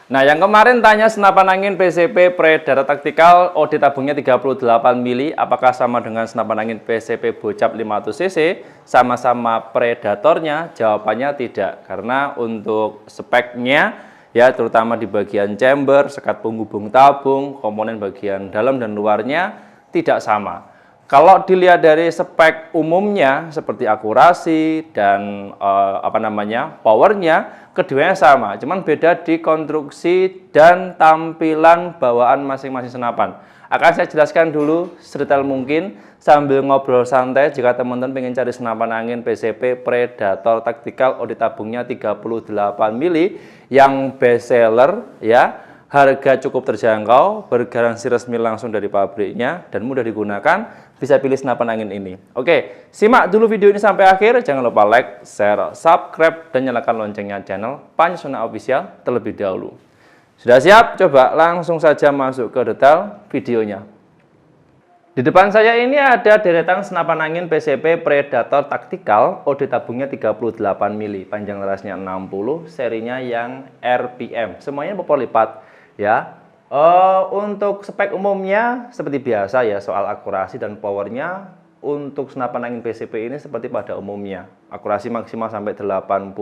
Nah, yang kemarin tanya senapan angin PCP Predator Tactical OD tabungnya 38 mili, apakah sama dengan senapan angin PCP Bocap 500 cc? Sama-sama Predatornya? Jawabannya tidak, karena untuk speknya ya, terutama di bagian chamber, sekat penghubung tabung, komponen bagian dalam dan luarnya tidak sama. Kalau dilihat dari spek umumnya seperti akurasi dan powernya, keduanya sama, cuman beda di konstruksi dan tampilan bawaan masing-masing senapan. Akan saya jelaskan dulu sedetail mungkin sambil ngobrol santai jika teman-teman pengen cari senapan angin PCP Predator Tactical OD tabungnya 38 mili yang best seller ya. Harga cukup terjangkau, bergaransi resmi langsung dari pabriknya, dan mudah digunakan, bisa pilih senapan angin ini. Oke, simak dulu video ini sampai akhir. Jangan lupa like, share, subscribe, dan nyalakan loncengnya channel Panjsona Official terlebih dahulu. Sudah siap? Coba langsung saja masuk ke detail videonya. Di depan saya ini ada deretan senapan angin PCP Predator Tactical OD tabungnya 38 mili, panjang larasnya 60, serinya yang RPM. Semuanya popor lipat ya. Untuk spek umumnya seperti biasa ya, soal akurasi dan powernya untuk senapan angin PCP ini seperti pada umumnya. Akurasi maksimal sampai 85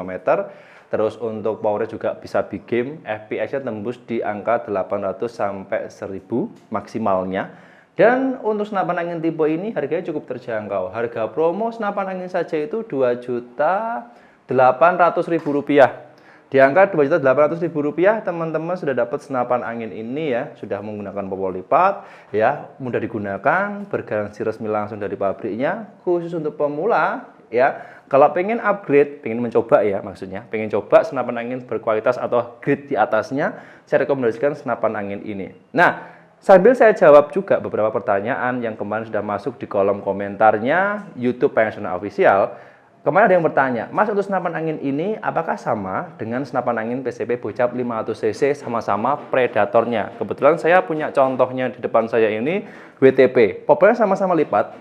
meter. Terus untuk powernya juga bisa big game, FPS-nya tembus di angka 800 sampai 1000 maksimalnya. Dan untuk senapan angin tipe ini harganya cukup terjangkau. Harga promo senapan angin saja itu Rp2.800.000. Di angka Rp2.800.000 teman-teman sudah dapat senapan angin ini ya, sudah menggunakan popor lipat ya, mudah digunakan, bergaransi resmi langsung dari pabriknya, khusus untuk pemula ya. Kalau pengen upgrade, pengen mencoba ya, maksudnya pengen coba senapan angin berkualitas atau grade di atasnya, saya rekomendasikan senapan angin ini. Nah, sambil saya jawab juga beberapa pertanyaan yang kemarin sudah masuk di kolom komentarnya YouTube Panjsona Official. Kemarin ada yang bertanya, Mas, untuk senapan angin ini apakah sama dengan senapan angin PCP Bocap 500 cc sama-sama Predatornya? Kebetulan saya punya contohnya di depan saya ini, WTP. Popornya sama-sama lipat.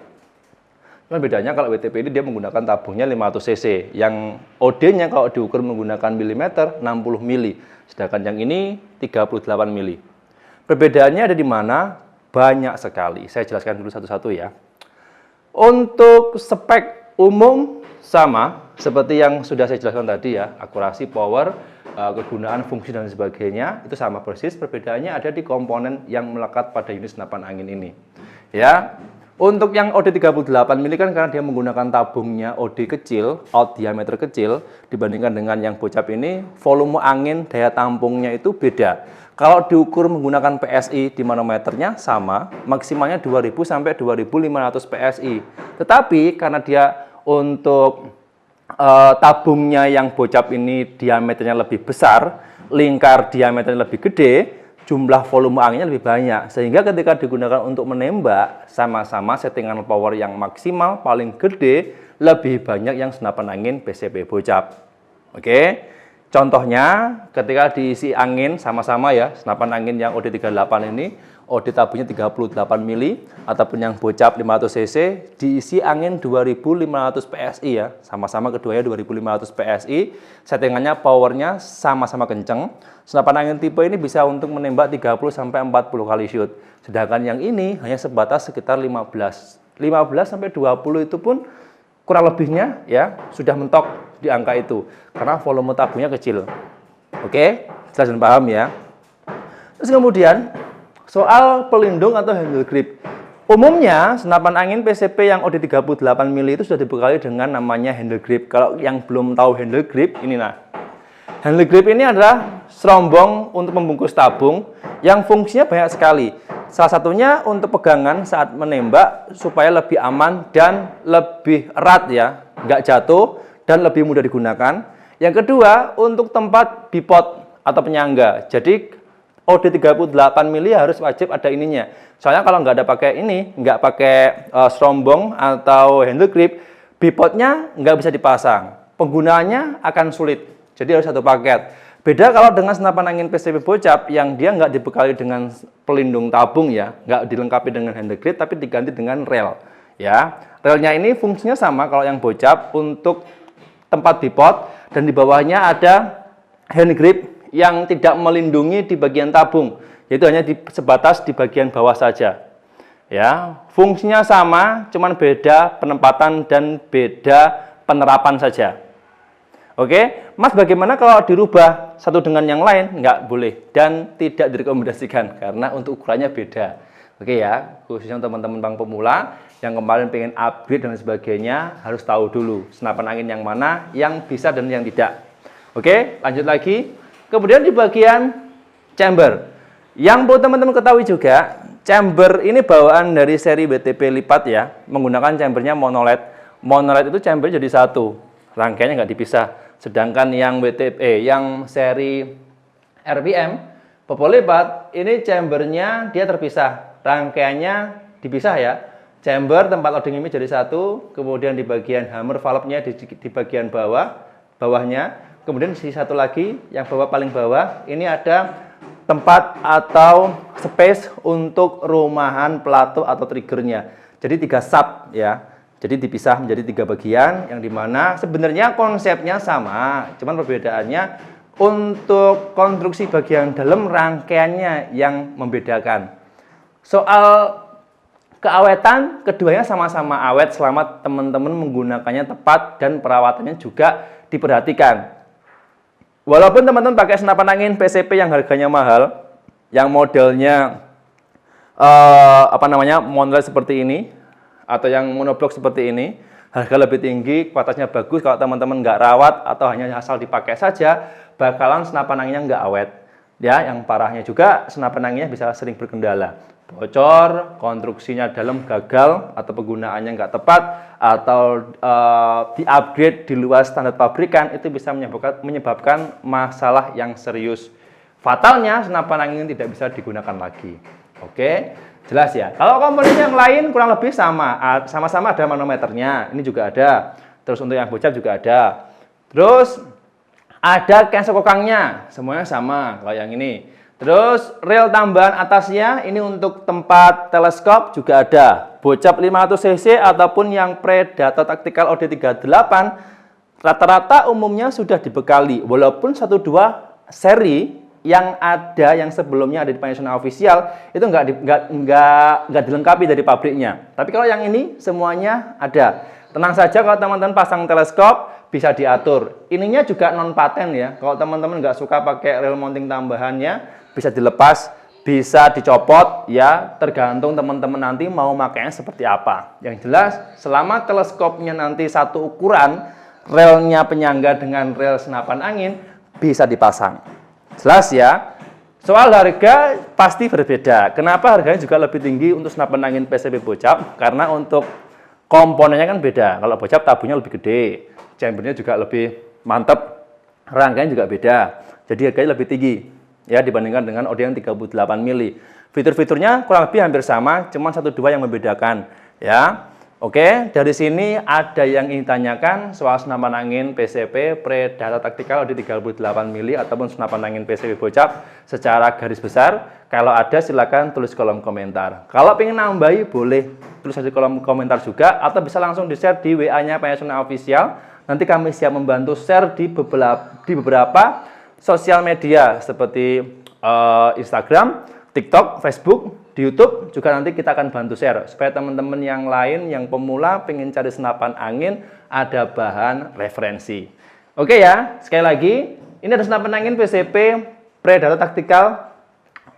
Cuma bedanya kalau WTP ini dia menggunakan tabungnya 500 cc. Yang OD-nya kalau diukur menggunakan milimeter 60 mili. Sedangkan yang ini 38 mili. Perbedaannya ada di mana? Banyak sekali. Saya jelaskan dulu satu-satu ya. Untuk spek umum sama seperti yang sudah saya jelaskan tadi ya. Akurasi, power, kegunaan, fungsi, dan sebagainya itu sama persis. Perbedaannya ada di komponen yang melekat pada unit senapan angin ini. Ya. Untuk yang OD 38 mili kan karena dia menggunakan tabungnya OD kecil, out diameter kecil, dibandingkan dengan yang Bocap ini, volume angin daya tampungnya itu beda. Kalau diukur menggunakan PSI di manometernya sama, maksimalnya 2000 sampai 2500 PSI. Tetapi karena dia untuk tabungnya yang Bocap ini diameternya lebih besar, lingkar diameternya lebih gede, jumlah volume anginnya lebih banyak, sehingga ketika digunakan untuk menembak sama-sama settingan power yang maksimal paling gede lebih banyak yang senapan angin PCP Bocap. Oke, contohnya ketika diisi angin sama-sama ya, senapan angin yang OD38 ini OD tabungnya 38 mili ataupun yang Bocap 500 cc diisi angin 2500 PSI ya, sama-sama keduanya 2500 PSI, settingannya powernya sama-sama kenceng. Senapan angin tipe ini bisa untuk menembak 30 sampai 40 kali shoot. Sedangkan yang ini hanya sebatas sekitar 15 sampai 20 itu pun kurang lebihnya ya sudah mentok di angka itu karena volume tabungnya kecil. Oke, jelas dan paham ya. Terus kemudian soal pelindung atau handle grip. Umumnya senapan angin PCP yang OD 38 mili itu sudah dibekali dengan namanya handle grip. Kalau yang belum tahu handle grip, ini nah. Handle grip ini adalah serombong untuk membungkus tabung yang fungsinya banyak sekali. Salah satunya untuk pegangan saat menembak supaya lebih aman dan lebih erat ya, nggak jatuh dan lebih mudah digunakan. Yang kedua untuk tempat bipod atau penyangga. Jadi OD 38 mili harus wajib ada ininya. Soalnya kalau nggak ada pakai ini, nggak pakai serombong atau handle grip, bipodnya nggak bisa dipasang. Penggunaannya akan sulit. Jadi harus satu paket. Beda kalau dengan senapan angin PCP Bocap yang dia nggak dibekali dengan pelindung tabung ya, nggak dilengkapi dengan handle grip, tapi diganti dengan rel. Ya, relnya ini fungsinya sama kalau yang Bocap untuk tempat bipod dan di bawahnya ada hand grip yang tidak melindungi di bagian tabung, yaitu hanya sebatas di bagian bawah saja. Ya, fungsinya sama, cuman beda penempatan dan beda penerapan saja. Oke, Mas, bagaimana kalau dirubah satu dengan yang lain? Nggak boleh dan tidak direkomendasikan karena untuk ukurannya beda. Oke ya, khususnya teman-teman bank pemula yang kemarin pengen upgrade dan sebagainya harus tahu dulu senapan angin yang mana yang bisa dan yang tidak. Oke, lanjut lagi. Kemudian di bagian chamber, yang perlu teman-teman ketahui juga, chamber ini bawaan dari seri WTP lipat ya, menggunakan chambernya monoled. Monoled itu chamber jadi satu, rangkaiannya nggak dipisah. Sedangkan yang WTP, yang seri RPM, popol lipat, ini chambernya dia terpisah. Rangkaiannya dipisah ya. Chamber tempat loading image jadi satu, kemudian di bagian hammer valve-nya di bagian bawahnya. Kemudian di satu lagi, yang paling bawah, ini ada tempat atau space untuk rumahan pelatu atau triggernya. Jadi 3 sub ya. Jadi dipisah menjadi 3 bagian, yang dimana sebenarnya konsepnya sama, cuman perbedaannya untuk konstruksi bagian dalam rangkaiannya yang membedakan. Soal keawetan, keduanya sama-sama awet selama teman-teman menggunakannya tepat dan perawatannya juga diperhatikan. Walaupun teman-teman pakai senapan angin PCP yang harganya mahal, yang modelnya monoled seperti ini, atau yang monoblok seperti ini, harga lebih tinggi, kualitasnya bagus. Kalau teman-teman nggak rawat atau hanya asal dipakai saja, bakalan senapan anginnya nggak awet. Ya, yang parahnya juga senapan anginnya bisa sering berkendala, bocor, konstruksinya dalam gagal, atau penggunaannya nggak tepat, atau di-upgrade di luar standar pabrikan, itu bisa menyebabkan masalah yang serius. Fatalnya, senapan angin tidak bisa digunakan lagi. Oke, jelas ya. Kalau komponen yang lain kurang lebih sama-sama ada manometernya, ini juga ada. Terus untuk yang bocap juga ada. Terus ada cancel kokangnya, semuanya sama kalau yang ini. Terus rel tambahan atasnya ini untuk tempat teleskop juga ada. Bocap 500 cc ataupun yang Predator Tactical OD38 rata-rata umumnya sudah dibekali. Walaupun 1-2 seri yang ada, yang sebelumnya ada di Panasonic Official itu nggak dilengkapi dari pabriknya. Tapi kalau yang ini semuanya ada. Tenang saja kalau teman-teman pasang teleskop bisa diatur. Ininya juga non paten ya. Kalau teman-teman nggak suka pakai rel mounting tambahannya, bisa dilepas, bisa dicopot ya. Tergantung teman-teman nanti mau makainya seperti apa. Yang jelas selama teleskopnya nanti satu ukuran, relnya penyangga dengan rel senapan angin bisa dipasang. Jelas ya. Soal harga pasti berbeda. Kenapa harganya juga lebih tinggi untuk senapan angin PCP bocap? Karena untuk komponennya kan beda. Kalau bocap tabungnya lebih gede, chambernya juga lebih mantap, rangkaiannya juga beda. Jadi harganya lebih tinggi ya dibandingkan dengan OD yang 38 mili. Fitur-fiturnya kurang lebih hampir sama, cuma 1-2 yang membedakan ya. Oke, dari sini ada yang ingin ditanyakan soal senapan angin PCP Predator Tactical OD 38 mili ataupun senapan angin PCP bocap secara garis besar. Kalau ada silakan tulis kolom komentar. Kalau ingin nambahi boleh tulis di kolom komentar juga, atau bisa langsung di-share di WA-nya Panasonic Official. Nanti kami siap membantu share di beberapa sosial media seperti Instagram, TikTok, Facebook, di YouTube juga nanti kita akan bantu share supaya teman-teman yang lain yang pemula pengen cari senapan angin ada bahan referensi. Oke ya, sekali lagi ini ada senapan angin PCP Predator Tactical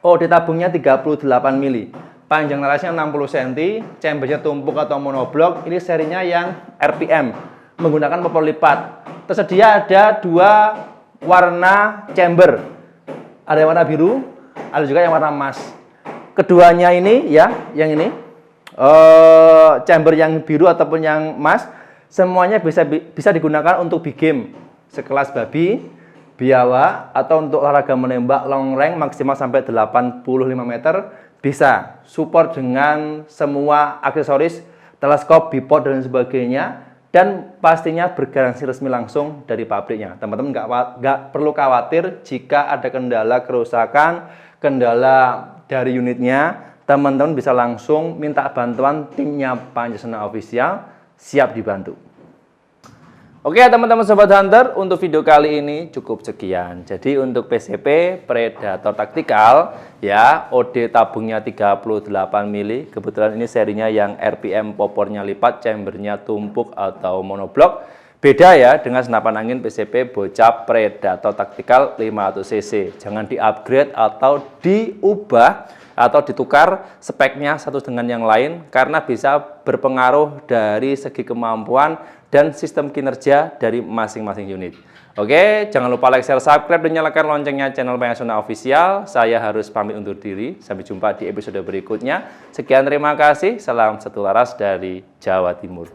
OD tabungnya 38 mili. Panjang larasnya 60 cm, chambernya tumpuk atau monoblok. Ini serinya yang RPM menggunakan popol lipat. Tersedia ada 2 warna chamber. Ada yang warna biru, ada juga yang warna emas. Keduanya ini ya, yang ini chamber yang biru ataupun yang emas semuanya bisa digunakan untuk big game sekelas babi, biawak, atau untuk olahraga menembak long range maksimal sampai 85 meter bisa. Support dengan semua aksesoris, teleskop, bipod dan sebagainya, dan pastinya bergaransi resmi langsung dari pabriknya. Teman-teman nggak perlu khawatir jika ada kendala kerusakan, kendala dari unitnya, teman-teman bisa langsung minta bantuan timnya Panasonic Official, siap dibantu. Oke teman-teman Sobat Hunter, untuk video kali ini cukup sekian. Jadi untuk PCP Predator Tactical ya, OD tabungnya 38 mili. Kebetulan ini serinya yang RPM popornya lipat, chambernya tumpuk atau monoblok. Beda ya dengan senapan angin PCP Bocap Predator Tactical 500 cc. Jangan di-upgrade atau diubah atau ditukar speknya satu dengan yang lain karena bisa berpengaruh dari segi kemampuan dan sistem kinerja dari masing-masing unit. Oke, jangan lupa like, share, subscribe, dan nyalakan loncengnya channel Mayasona Official. Saya harus pamit undur diri. Sampai jumpa di episode berikutnya. Sekian, terima kasih. Salam satu laras dari Jawa Timur.